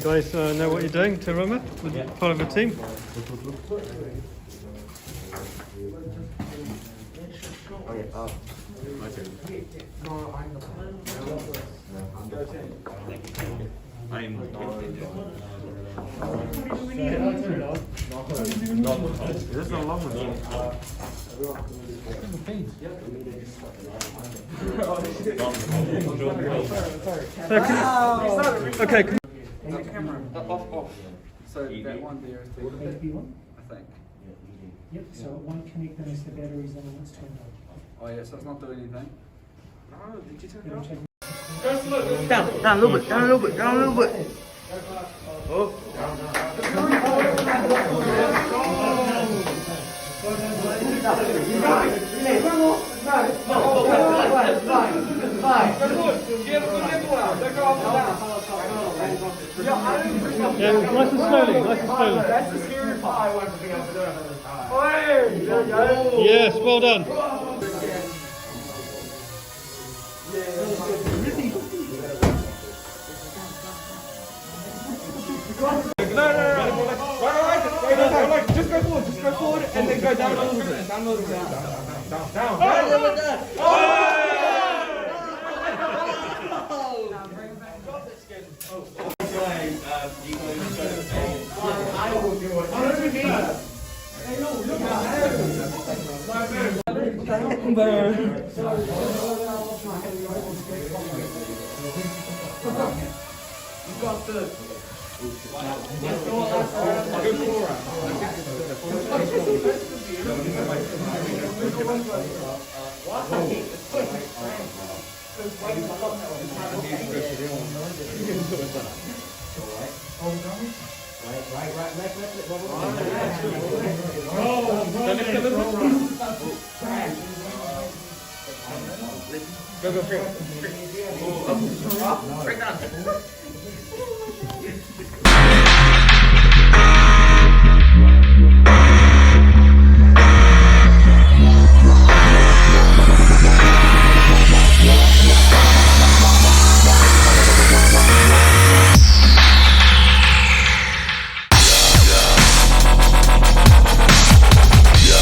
guys know what you're doing to remember? Part of a team? This is a long one. Okay. Off. So that one there is the HP1? I think. Yep, so one connect then is the batteries and one's turned on. Oh yeah, so it's not doing anything. No, did you turn it off? Down a little bit, down a little bit, down a little bit. Yeah, nice and slowly, nice and slowly. That's the scary part. I want to be able to do it. Yes, well done. Right. Just go forward, and then go down a little bit. Down a little bit. Down. You've got the Go straight. Straight down.